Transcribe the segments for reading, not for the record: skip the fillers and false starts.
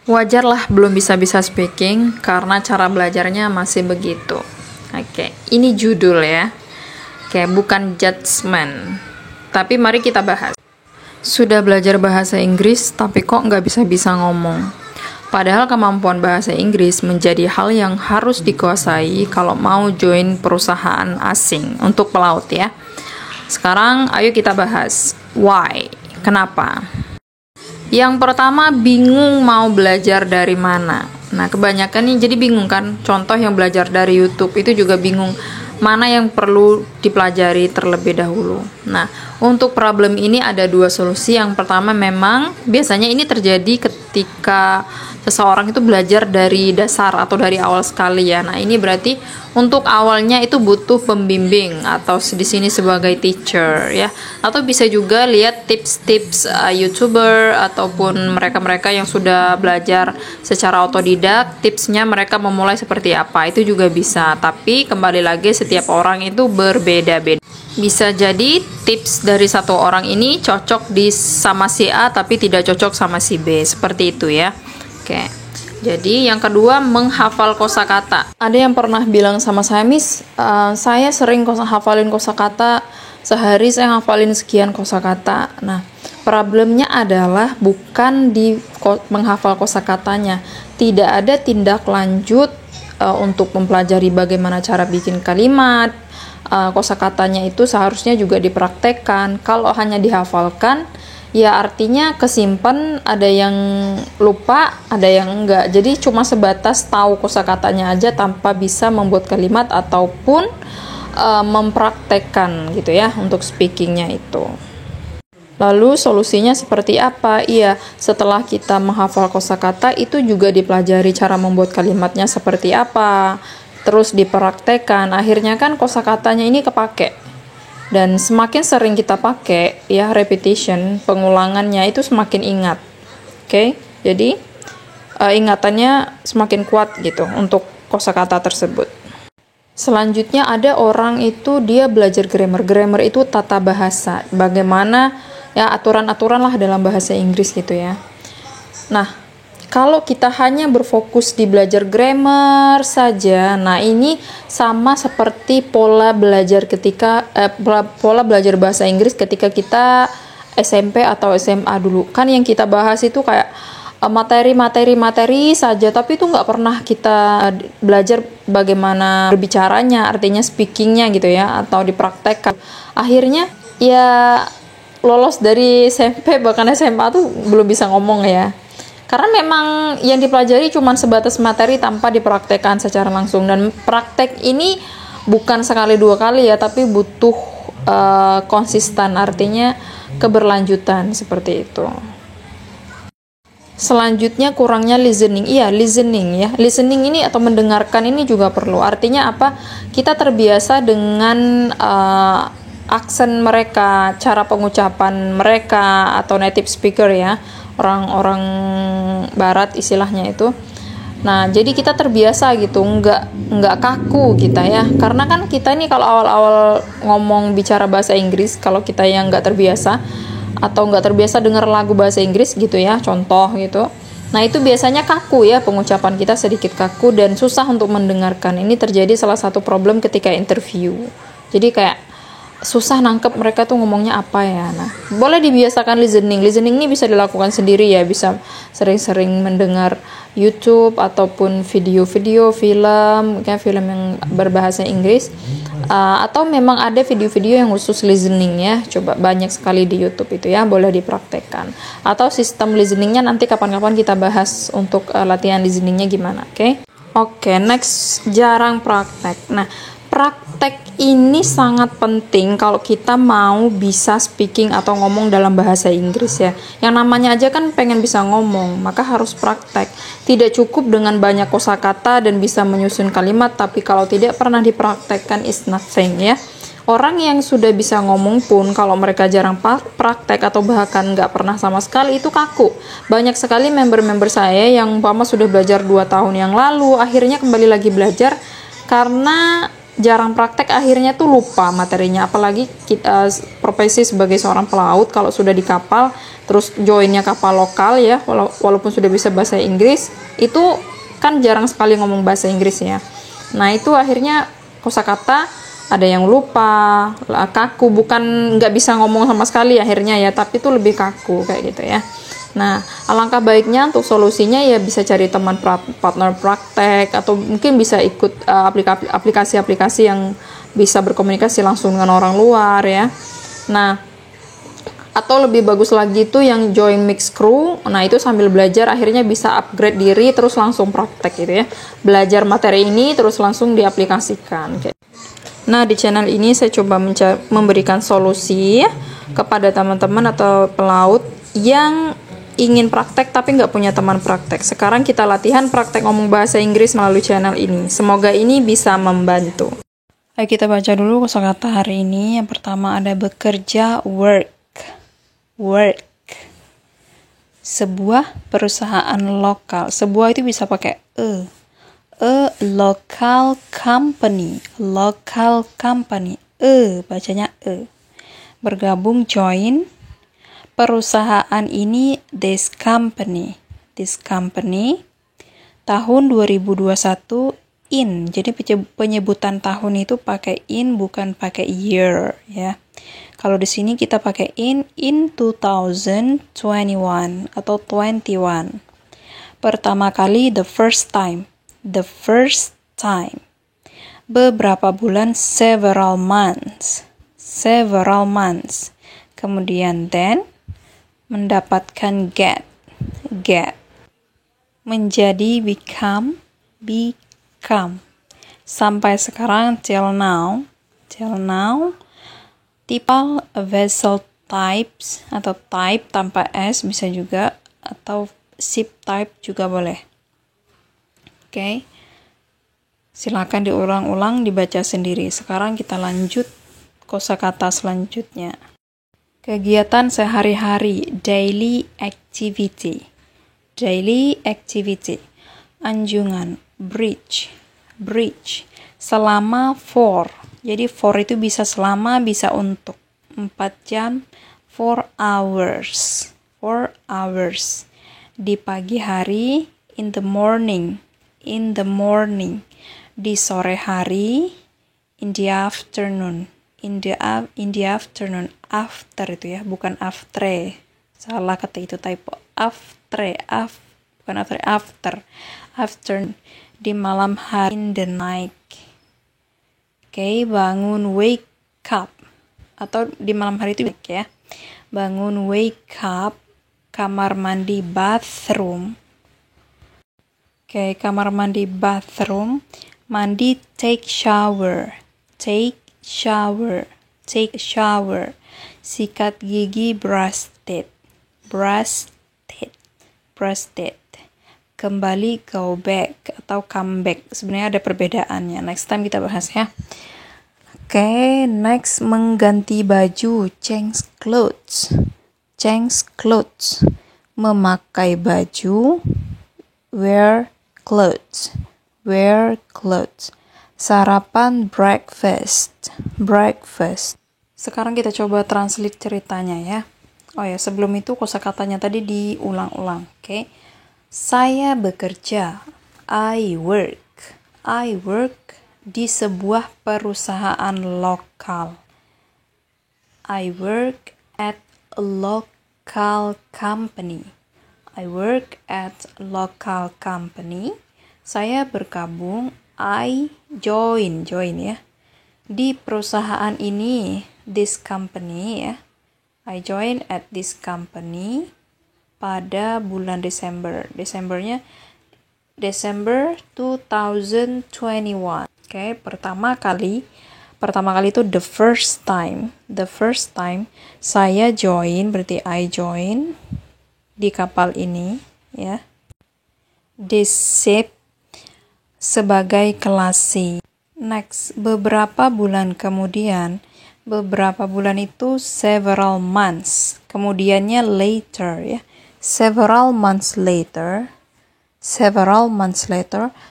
Wajarlah belum bisa-bisa speaking karena cara belajarnya masih begitu. Oke, ini judul ya. Oke, bukan judgment. Tapi mari kita bahas. Sudah belajar bahasa Inggris tapi kok nggak bisa-bisa ngomong. Padahal kemampuan bahasa Inggris menjadi hal yang harus dikuasai kalau mau join perusahaan asing untuk pelaut ya. Sekarang ayo kita bahas why, kenapa. Yang pertama, bingung mau belajar dari mana. Nah, kebanyakan nih jadi bingung kan. Contoh yang belajar dari YouTube itu juga bingung mana yang perlu dipelajari terlebih dahulu. Nah, untuk problem ini ada dua solusi. Yang pertama, memang biasanya ini terjadi ketika seseorang itu belajar dari dasar atau dari awal sekali ya. Nah, ini berarti untuk awalnya itu butuh pembimbing atau di sini sebagai teacher ya. Atau bisa juga lihat tips-tips YouTuber ataupun mereka-mereka yang sudah belajar secara otodidak, tipsnya mereka memulai seperti apa. Itu juga bisa. Tapi kembali lagi setiap orang itu berbeda-beda. Bisa jadi tips dari satu orang ini cocok sama si A tapi tidak cocok sama si B. Seperti itu ya. Oke. Jadi yang kedua, menghafal kosakata. Ada yang pernah bilang sama saya, Miss, saya sering hafalin kosakata, sehari saya hafalin sekian kosakata. Nah, problemnya adalah bukan di menghafal kosakatanya. Tidak ada tindak lanjut untuk mempelajari bagaimana cara bikin kalimat. Kosakatanya itu seharusnya juga dipraktekkan. Kalau hanya dihafalkan, ya artinya kesimpan, ada yang lupa, ada yang enggak. Jadi cuma sebatas tahu kosakatanya aja tanpa bisa membuat kalimat ataupun mempraktekkan gitu ya untuk speakingnya itu. Lalu solusinya seperti apa? Iya, setelah kita menghafal kosakata itu juga dipelajari cara membuat kalimatnya seperti apa. Terus dipraktekkan, akhirnya kan kosakatanya ini kepake. Dan semakin sering kita pakai, ya repetition, pengulangannya itu semakin ingat. Oke, jadi ingatannya semakin kuat gitu untuk kosakata tersebut. Selanjutnya ada orang itu dia belajar grammar. Grammar itu tata bahasa. Bagaimana ya aturan-aturan lah dalam bahasa Inggris gitu ya. Nah, kalau kita hanya berfokus di belajar grammar saja, nah ini sama seperti pola belajar pola belajar bahasa Inggris ketika kita SMP atau SMA dulu. Kan yang kita bahas itu kayak materi saja, tapi itu nggak pernah kita belajar bagaimana berbicaranya, artinya speakingnya gitu ya, atau dipraktekkan. Akhirnya ya lolos dari SMP bahkan SMA tuh belum bisa ngomong ya. Karena memang yang dipelajari cuma sebatas materi tanpa dipraktekkan secara langsung. Dan praktek ini bukan sekali dua kali ya, tapi butuh konsisten, artinya keberlanjutan seperti itu. Selanjutnya kurangnya listening. Iya, listening ya. Listening ini atau mendengarkan ini juga perlu. Artinya apa? Kita terbiasa dengan aksen mereka, cara pengucapan mereka atau native speaker ya. Orang-orang barat istilahnya itu. Nah, jadi kita terbiasa gitu, nggak kaku kita ya. Karena kan kita nih kalau awal-awal ngomong bicara bahasa Inggris, kalau kita yang nggak terbiasa atau nggak terbiasa dengar lagu bahasa Inggris gitu ya, contoh gitu. Nah, itu biasanya kaku ya, pengucapan kita sedikit kaku dan susah untuk mendengarkan. Ini terjadi salah satu problem ketika interview. Jadi kayak susah nangkep mereka tuh ngomongnya apa ya. Nah, boleh dibiasakan listening. Listening ini bisa dilakukan sendiri ya, bisa sering-sering mendengar YouTube ataupun video-video film, kayak film yang berbahasa Inggris. Atau memang ada video-video yang khusus listening ya. Coba banyak sekali di YouTube itu ya, boleh dipraktekkan. Atau sistem listeningnya nanti kapan-kapan kita bahas untuk latihan listeningnya gimana, oke? Oke, next, jarang praktek. Nah, praktek ini sangat penting kalau kita mau bisa speaking atau ngomong dalam bahasa Inggris ya. Yang namanya aja kan pengen bisa ngomong, maka harus praktek. Tidak cukup dengan banyak kosakata dan bisa menyusun kalimat, tapi kalau tidak pernah dipraktekkan is nothing ya. Orang yang sudah bisa ngomong pun kalau mereka jarang praktek atau bahkan nggak pernah sama sekali itu kaku. Banyak sekali member-member saya yang umpama sudah belajar 2 tahun yang lalu, akhirnya kembali lagi belajar karena jarang praktek, akhirnya tuh lupa materinya. Apalagi kita profesi sebagai seorang pelaut, kalau sudah di kapal terus joinnya kapal lokal ya, walaupun sudah bisa bahasa Inggris, itu kan jarang sekali ngomong bahasa Inggris ya. Nah itu akhirnya kosakata ada yang lupa, kaku, bukan nggak bisa ngomong sama sekali akhirnya ya, tapi itu lebih kaku kayak gitu ya. Nah, alangkah baiknya untuk solusinya ya bisa cari teman partner praktek, atau mungkin bisa ikut aplikasi-aplikasi yang bisa berkomunikasi langsung dengan orang luar ya. Nah, atau lebih bagus lagi itu yang join mixed crew. Nah, itu sambil belajar akhirnya bisa upgrade diri terus langsung praktek gitu ya. Belajar materi ini terus langsung diaplikasikan. Nah, di channel ini saya coba memberikan solusi ya, kepada teman-teman atau pelaut yang ingin praktek tapi nggak punya teman praktek. Sekarang kita latihan praktek ngomong bahasa Inggris melalui channel ini. Semoga ini bisa membantu. Ayo kita baca dulu kosakata hari ini. Yang pertama ada bekerja, work. Work. Sebuah perusahaan lokal. Sebuah itu bisa pakai a local company. Local company. Bacanya bergabung, join. Perusahaan ini, this company. This company. Tahun 2021 in. Jadi penyebutan tahun itu pakai in, bukan pakai year ya. Kalau di sini kita pakai in 2021 atau 21. Pertama kali, the first time. The first time. Beberapa bulan, several months. Several months. Kemudian then, mendapatkan get. Menjadi become. Sampai sekarang till now. Tipe vessel types atau type tanpa S bisa juga, atau ship type juga boleh. Oke. Silakan diulang-ulang, dibaca sendiri. Sekarang kita lanjut kosakata selanjutnya. Kegiatan sehari-hari, daily activity. Daily activity. Anjungan, bridge. Selama for. Jadi for itu bisa selama, bisa untuk. 4 jam, 4 hours. 4 hours. Di pagi hari, in the morning. Di sore hari, in the afternoon. In the afternoon, after itu ya, bukan after. Salah kata itu typo. Bukan after. Afternoon, di malam hari, in the night. Oke, bangun, wake up. Atau di malam hari itu ya. Bangun, wake up. Kamar mandi, bathroom. Oke, kamar mandi, bathroom. Mandi, take shower. Sikat gigi, brush teeth. Kembali, go back atau come back. Sebenarnya ada perbedaannya. Next time kita bahas ya. Oke, next mengganti baju, change clothes. Memakai baju, wear clothes. Sarapan, breakfast. Sekarang kita coba translate ceritanya ya. Oh ya, sebelum itu kosakatanya tadi diulang-ulang. Oke. Saya bekerja. I work di sebuah perusahaan lokal. I work at a local company. Saya bergabung. I join ya. Di perusahaan ini, this company ya. I join at this company pada bulan Desember. Desember 2021. Oke, pertama kali itu the first time. Saya join, berarti I join di kapal ini ya. This ship sebagai kelas C. Next, beberapa bulan kemudian. Beberapa bulan itu several months. Kemudiannya later ya. Several months later,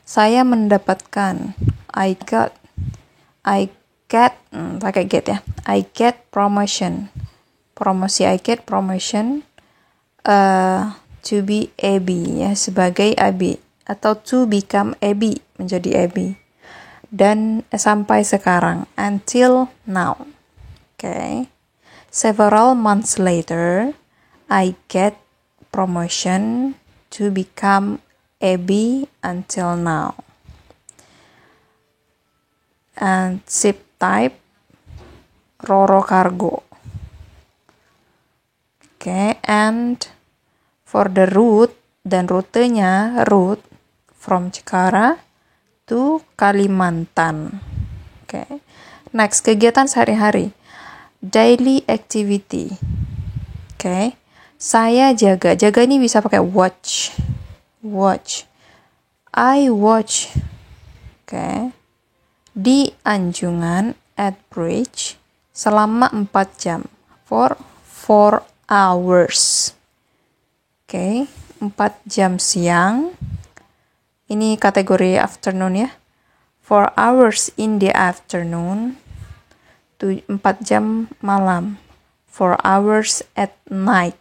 saya mendapatkan. I I get, pakai get ya. I get promotion. Promosi, I get promotion to be Abby ya, sebagai Abby, atau to become Abby, menjadi Abby. Dan sampai sekarang, until now. Okay. Several months later, I get promotion to become Abby until now. And ship type, Roro Cargo. Okay, and for the route, dan rutenya, route from Cikarang to Kalimantan. Okay. Next, kegiatan sehari-hari. Daily activity. Okay. Saya jaga. Jaga ini bisa pakai watch. Watch. I watch. Okay. Di Anjungan at bridge selama 4 jam. For 4 hours. Okay. 4 jam siang. Ini kategori afternoon ya. 4 hours in the afternoon. 4 jam malam. 4 hours at night.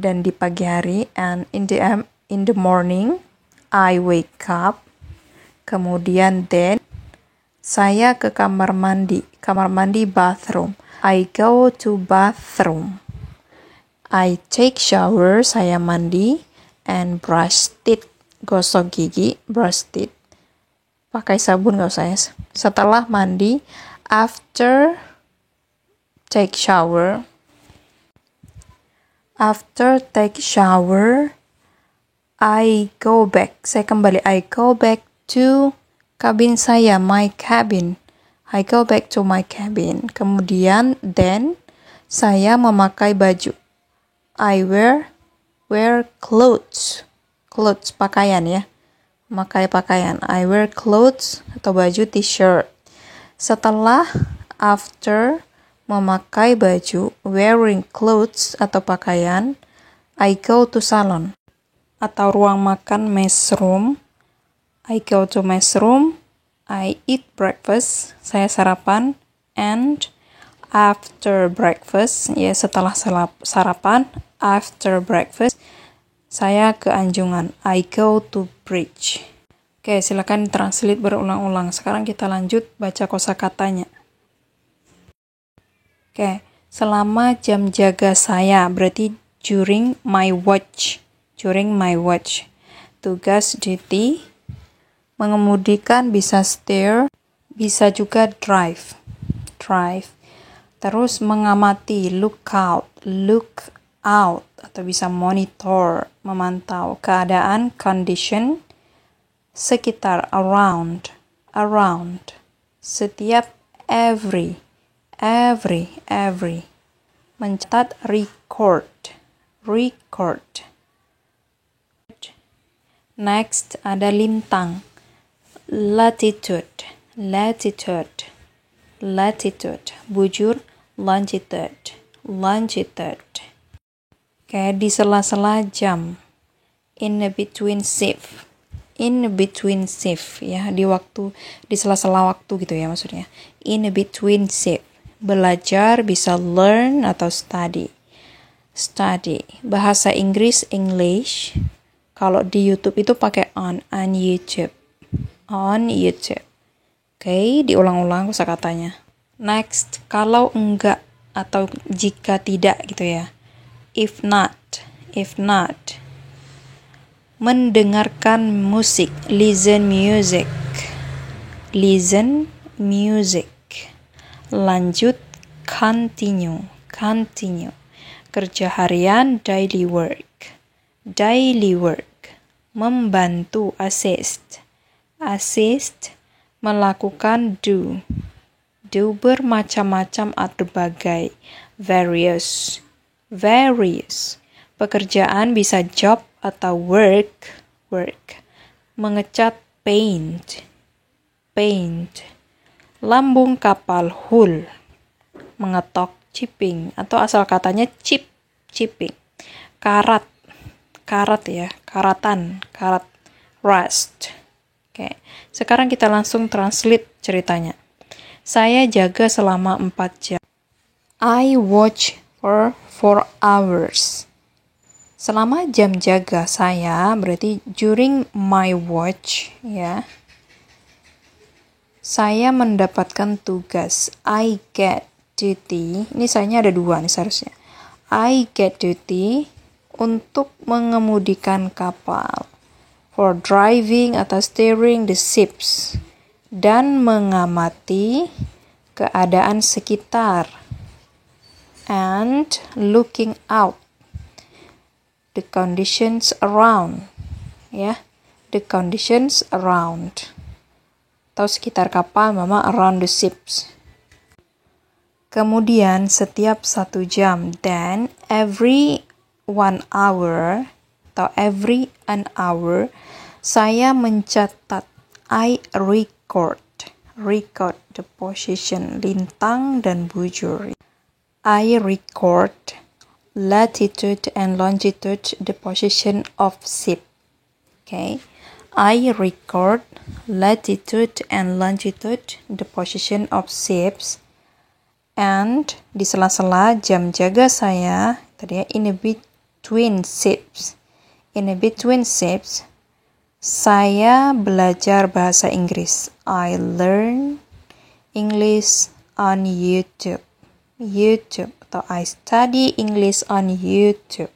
Dan di pagi hari, and in the morning, I wake up. Kemudian then, saya ke kamar mandi. Kamar mandi, bathroom. I go to bathroom. I take shower, saya mandi. And brush teeth, gosok gigi, brush teeth. Pakai sabun gak usah ya. Setelah mandi, after take shower. After take shower, I go back. Saya kembali. I go back to cabin saya, my cabin. I go back to my cabin. Kemudian, then, saya memakai baju. I wear clothes. Clothes, pakaian ya. Memakai pakaian. I wear clothes atau baju, t-shirt. Setelah, after, memakai baju, wearing clothes atau pakaian, I go to salon atau ruang makan, mess room. I go to mess room. I eat breakfast. Saya sarapan. And after breakfast, ya setelah sarapan, after breakfast, saya ke Anjungan. I go to bridge. Oke, silakan translate berulang-ulang. Sekarang kita lanjut baca kosakatanya. Oke, selama jam jaga saya, berarti during my watch. During my watch. Tugas, duty. Mengemudikan bisa steer, bisa juga drive. Drive. Terus mengamati, look out, atau bisa monitor, memantau keadaan, condition, sekitar, around, setiap, every, mencatat, record. Next ada lintang, latitude, bujur, longitude. Kayak di sela-sela jam, in between shift ya, di sela-sela waktu gitu ya maksudnya, in between shift. Belajar bisa learn atau study. Bahasa Inggris, English. Kalau di YouTube itu pakai on YouTube. Oke, diulang-ulang kosakatanya. Next, kalau enggak atau jika tidak gitu ya. If not. Mendengarkan musik, listen music. Lanjut, continue. Kerja harian, daily work. Membantu, assist. Melakukan, do bermacam-macam atau berbagai, various. Pekerjaan bisa job atau work. Mengecat, paint. Lambung kapal, hull. Mengetok, chipping, atau asal katanya chipping. Karat ya, karat, rust. Oke, sekarang kita langsung translate ceritanya. Saya jaga selama 4 jam. I watch for 4 hours. Selama jam jaga saya, berarti during my watch, ya. Saya mendapatkan tugas. I get duty. Ini sayanya ada 2 nih seharusnya. I get duty untuk mengemudikan kapal. For driving atau steering the ships. Dan mengamati keadaan sekitar. And looking out. The conditions around. Ya, the conditions around. Atau sekitar kapal, mama around the ships. Kemudian setiap 1 jam, then every 1 hour atau every an hour, saya mencatat. I record the position, lintang dan bujur. I record latitude and longitude, the position of ship. Okay. I record latitude and longitude, the position of ships. And di sela-sela jam jaga saya, tadi ya, in between ships. In between ships, saya belajar bahasa Inggris. I learn English on YouTube. Atau I study English on YouTube.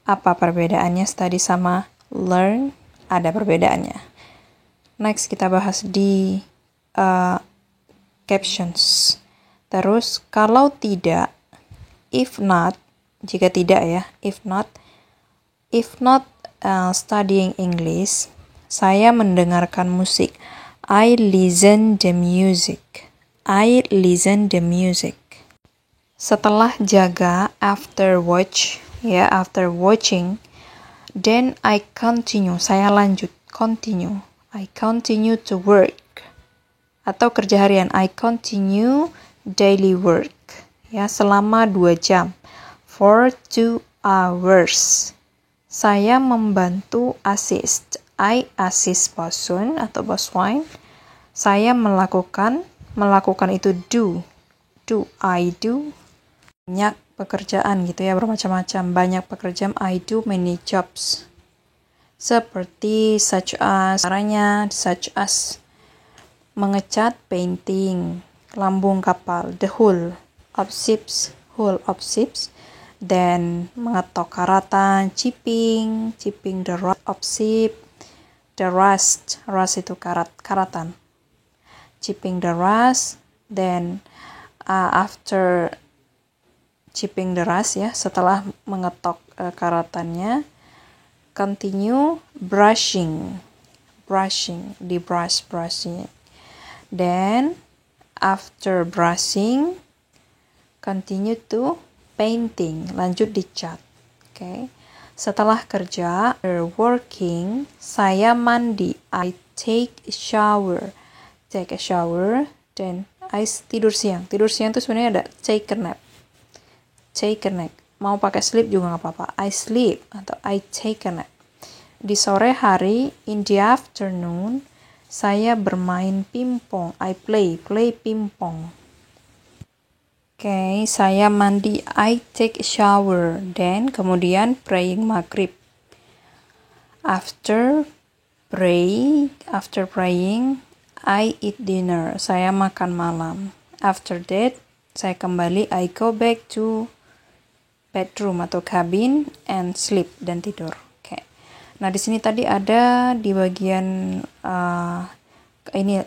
Apa perbedaannya study sama learn? Ada perbedaannya. Next kita bahas di captions. Terus kalau tidak, if not, jika tidak ya, if not studying English, saya mendengarkan musik. I listen the music. Setelah jaga, after watching, then I continue, saya lanjut, continue. I continue to work. Atau kerja harian, I continue daily work. Ya, selama 2 jam. For 2 hours. Saya membantu assist. I assist bosun atau boswain. Saya melakukan itu do. I do. Banyak pekerjaan gitu ya, bermacam-macam. Banyak pekerjaan, I do many jobs. Seperti such as mengecat, painting, lambung kapal, the hull of ships, then mengetok karatan, chipping the rust of ship, the rust itu karatan, chipping the rust, then after chipping the rust ya, setelah mengetok karatannya, continue brushing, di brushing, then after brushing, continue to painting, lanjut dicat. Okay. Setelah kerja, working, saya mandi. I take a shower, then I tidur siang. Tidur siang itu sebenarnya ada take a nap. Mau pakai sleep juga nggak apa-apa. I sleep atau I take a nap. Di sore hari, in the afternoon, saya bermain pingpong. I play pingpong. Oke, saya mandi. I take a shower. Then, kemudian praying maghrib. After praying, I eat dinner. Saya makan malam. After that, saya kembali. I go back to bedroom atau cabin and sleep dan tidur. Oke. Nah, di sini tadi ada di bagian ini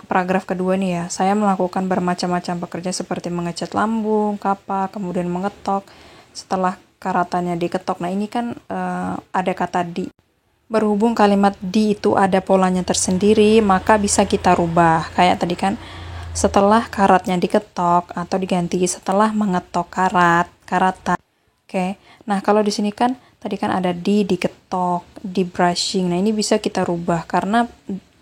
paragraf kedua nih ya. Saya melakukan bermacam-macam pekerjaan seperti mengecat lambung, kapal, kemudian mengetok. Setelah karatannya diketok. Nah, ini kan ada kata di. Berhubung kalimat di itu ada polanya tersendiri, maka bisa kita rubah. Kayak tadi kan, setelah karatnya diketok atau diganti setelah mengetok karatan. Oke. Nah, kalau di sini kan tadi kan ada diketok, di brushing. Nah, ini bisa kita rubah karena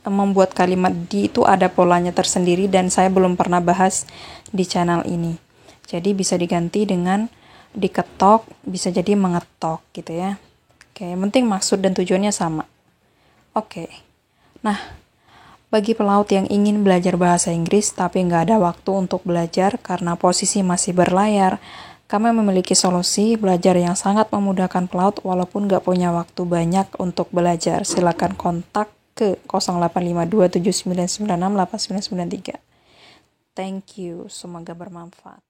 membuat kalimat di itu ada polanya tersendiri dan saya belum pernah bahas di channel ini. Jadi bisa diganti dengan diketok, bisa jadi mengetok gitu ya. Oke, yang penting maksud dan tujuannya sama. Oke. Nah, Bagi pelaut yang ingin belajar bahasa Inggris tapi nggak ada waktu untuk belajar karena posisi masih berlayar, kami memiliki solusi belajar yang sangat memudahkan pelaut walaupun nggak punya waktu banyak untuk belajar. Silakan kontak ke 085279968993. Thank you, semoga bermanfaat.